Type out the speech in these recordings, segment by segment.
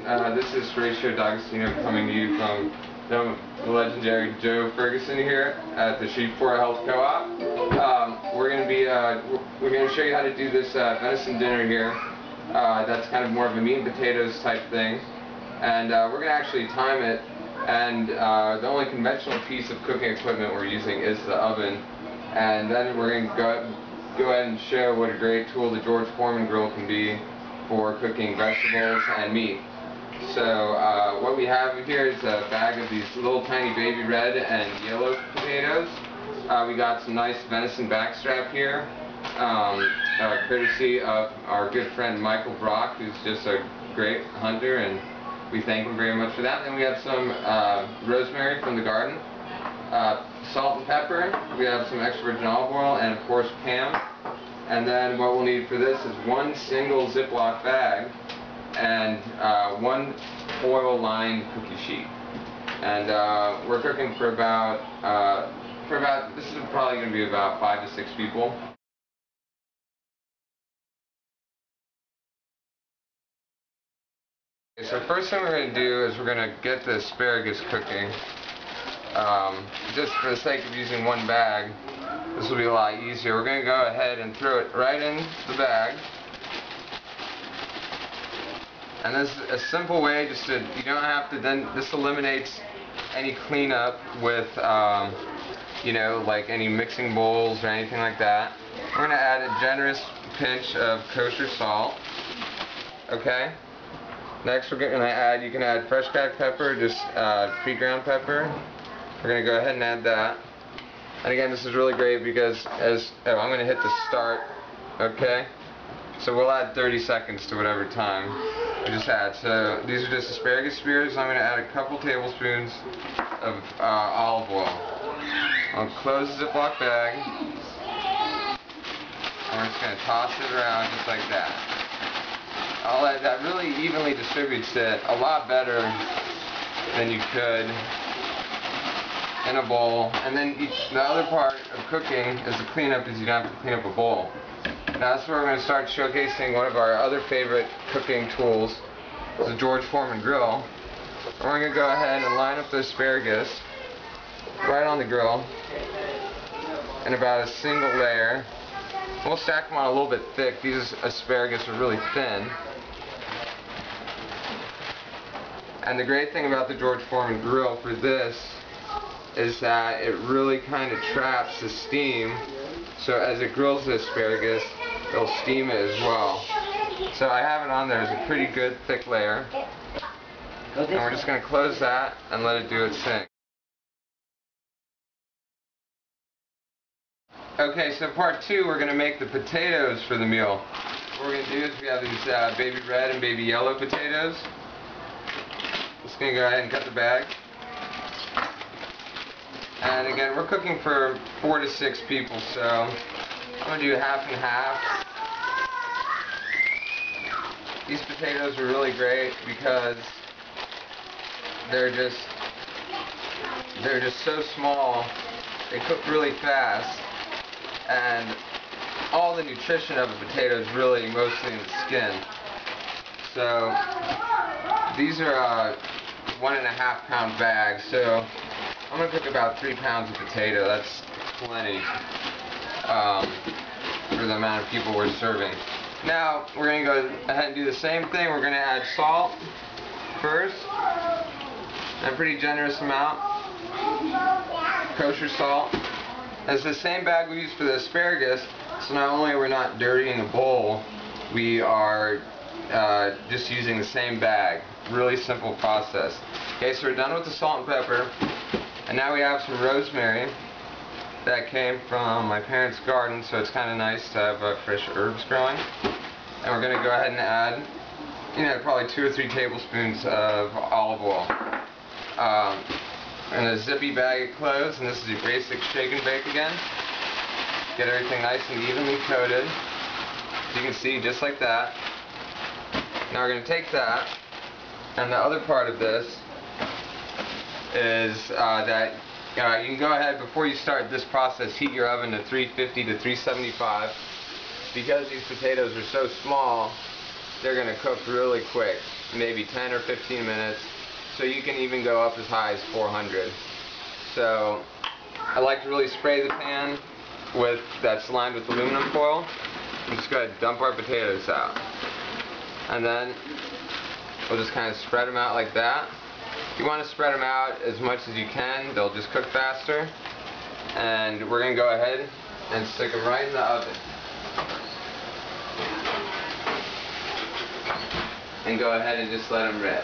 This is Horatio D'Agostino coming to you from the legendary Joe Ferguson here at the Shreveport Health Co-op. We're going to show you how to do this venison dinner here. That's kind of more of a meat and potatoes type thing, and we're going to actually time it. And the only conventional piece of cooking equipment we're using is the oven. And then we're going to go ahead and show what a great tool the George Foreman grill can be for cooking vegetables and meat. So what we have here is a bag of these little tiny baby red and yellow potatoes. We got some nice venison backstrap here, courtesy of our good friend Michael Brock, who's just a great hunter, and we thank him very much for that. Then we have some rosemary from the garden, salt and pepper. We have some extra virgin olive oil, and of course Pam. And then what we'll need for this is one single Ziploc bag and one foil-lined cookie sheet. And we're cooking for about this is probably going to be about 5 to 6 people. Okay, so first thing we're going to do is we're going to get the asparagus cooking. Just for the sake of using one bag, this will be a lot easier. We're going to go ahead and throw it right in the bag. And this is a simple way, just to, you don't have to, then this eliminates any cleanup with, you know, like any mixing bowls or anything like that. We're going to add a generous pinch of kosher salt. Okay? Next we're going to add, you can add fresh cracked pepper, just pre-ground pepper. We're going to go ahead and add that. And again, this is really great because I'm going to hit the start, okay? So we'll add 30 seconds to whatever time we just add. So these are just asparagus spears. I'm going to add a couple tablespoons of olive oil. I'll close the Ziploc bag. And we're just going to toss it around just like that. That really evenly distributes it a lot better than you could in a bowl. And then the other part of cooking is the cleanup, is you don't have to clean up a bowl. Now that's where we're going to start showcasing one of our other favorite cooking tools, the George Foreman grill. And we're going to go ahead and line up the asparagus right on the grill in about a single layer. We'll stack them on a little bit thick. These asparagus are really thin. And the great thing about the George Foreman grill for this is that it really kind of traps the steam. So as it grills the asparagus, it'll steam it as well. So I have it on there as a pretty good thick layer. And we're just going to close that and let it do its thing. Okay, so part 2, we're going to make the potatoes for the meal. What we're going to do is we have these baby red and baby yellow potatoes. Just going to go ahead and cut the bag. And again, we're cooking for 4 to 6 people, so I'm going to do half and half. These potatoes are really great because they're just so small. They cook really fast, and all the nutrition of a potato is really mostly in the skin. So these are 1.5 pound bags, so I'm going to cook about 3 pounds of potato. That's plenty for the amount of people we're serving. Now we're going to go ahead and do the same thing. We're going to add salt first, a pretty generous amount, kosher salt. It's the same bag we use for the asparagus, so not only are we not dirtying a bowl, we are just using the same bag. Really simple process. Okay, so we're done with the salt and pepper, and now we have some rosemary that came from my parents' garden, so it's kind of nice to have fresh herbs growing. And we're going to go ahead and add, you know, probably 2 or 3 tablespoons of olive oil. And a zippy bag it closed, and this is your basic shake and bake again. Get everything nice and evenly coated. So you can see, just like that. Now we're going to take that, and the other part of this is that you can go ahead, before you start this process, heat your oven to 350 to 375. Because these potatoes are so small, they're going to cook really quick, maybe 10 or 15 minutes. So you can even go up as high as 400. So I like to really spray the pan that's lined with aluminum foil. I'm just going to dump our potatoes out. And then we'll just kind of spread them out like that. You want to spread them out as much as you can. They'll just cook faster. And we're going to go ahead and stick them right in the oven. And go ahead and just let them rip.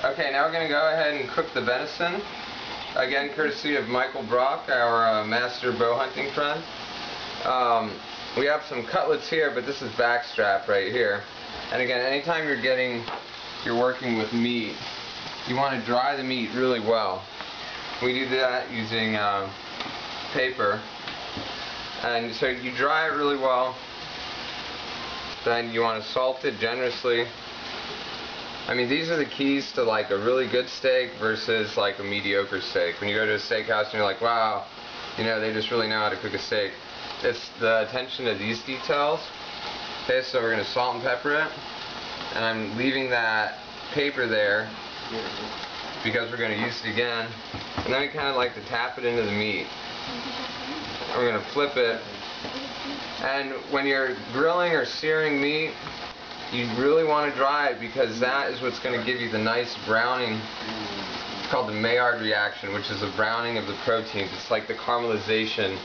Okay, now we're going to go ahead and cook the venison. Again, courtesy of Michael Brock, our master bow hunting friend. We have some cutlets here, but this is backstrap right here. And again, anytime you're working with meat, you want to dry the meat really well. We do that using paper. And so you dry it really well. Then you want to salt it generously. I mean, these are the keys to like a really good steak versus like a mediocre steak. When you go to a steakhouse and you're like, wow, you know, they just really know how to cook a steak. It's the attention to these details. Okay, so we're going to salt and pepper it. And I'm leaving that paper there because we're going to use it again. And then we kind of like to tap it into the meat. And we're going to flip it. And when you're grilling or searing meat, you really want to dry it because that is what's going to give you the nice browning. It's called the Maillard reaction, which is the browning of the proteins. It's like the caramelization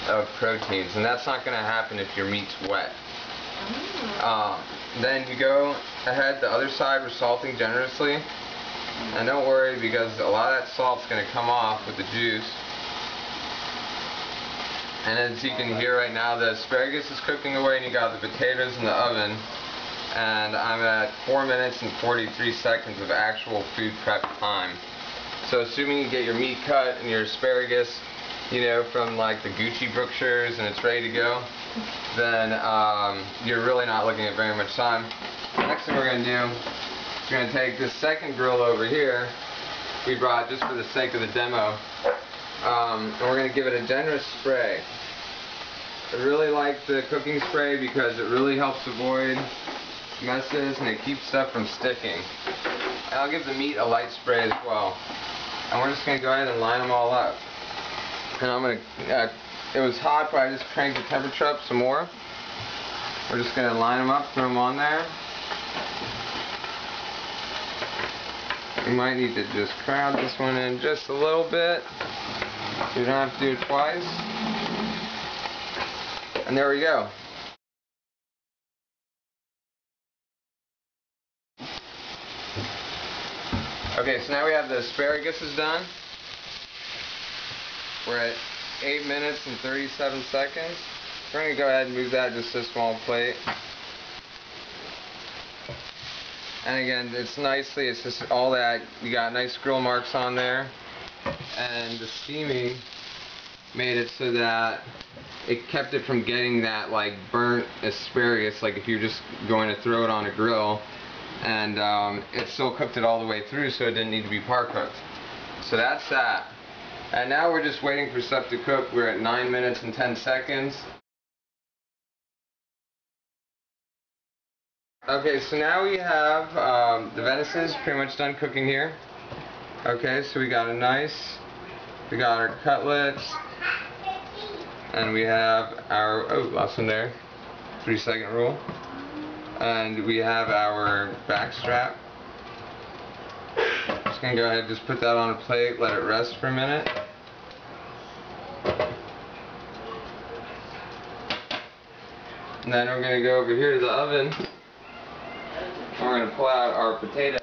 of proteins, and that's not going to happen if your meat's wet. Then you go ahead, the other side, we're salting generously. And don't worry because a lot of that salt's going to come off with the juice. And as you can hear right now, the asparagus is cooking away and you got the potatoes in the oven. And I'm at 4 minutes and 43 seconds of actual food prep time. So assuming you get your meat cut and your asparagus, you know, from like the Gucci Brookshires and it's ready to go, then you're really not looking at very much time. The next thing we're going to do is we're going to take this second grill over here we brought just for the sake of the demo, and we're going to give it a generous spray. I really like the cooking spray because it really helps avoid messes and it keeps stuff from sticking. And I'll give the meat a light spray as well. And we're just going to go ahead and line them all up. And I'm going to, it was hot, but I just cranked the temperature up some more. We're just going to line them up, throw them on there. You might need to just crowd this one in just a little bit. You don't have to do it twice. And there we go. Okay, so now we have the asparagus is done. We're at 8 minutes and 37 seconds. We're going to go ahead and move that just to a small plate. And again, it's just all that, you got nice grill marks on there. And the steaming made it so that it kept it from getting that like burnt asparagus, like if you're just going to throw it on a grill. And it still cooked it all the way through, so it didn't need to be par cooked. So that's that. And now we're just waiting for stuff to cook. We're at 9 minutes and 10 seconds. Okay, so now we have the venison is pretty much done cooking here. Okay, so we got our cutlets, and we have our, oh, lost one there, 3-second rule. And we have our back strap. Just gonna go ahead and just put that on a plate, let it rest for a minute. And then we're gonna go over here to the oven. And we're gonna pull out our potatoes.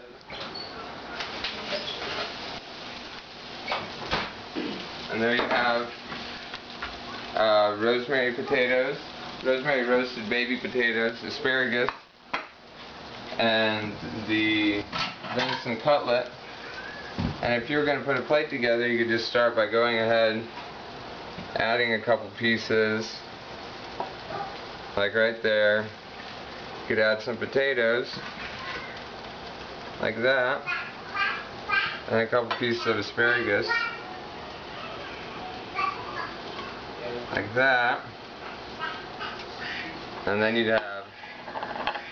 And there you have rosemary potatoes, rosemary roasted baby potatoes, asparagus, and the venison cutlet. And if you were going to put a plate together, you could just start by going ahead, adding a couple pieces, like right there. You could add some potatoes, like that, and a couple pieces of asparagus, like that. And then you'd have,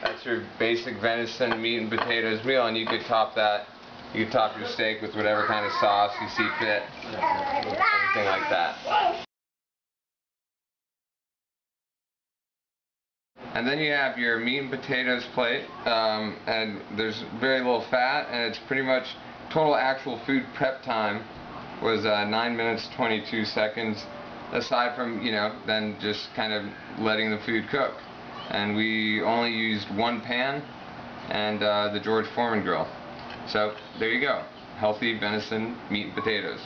that's your basic venison meat and potatoes meal, and you could top that, you could top your steak with whatever kind of sauce you see fit, anything like that. And then you have your meat and potatoes plate, and there's very little fat, and it's pretty much total actual food prep time was 9 minutes 22 seconds, aside from, you know, then just kind of letting the food cook. And we only used one pan and the George Foreman grill. So there you go, healthy venison meat and potatoes.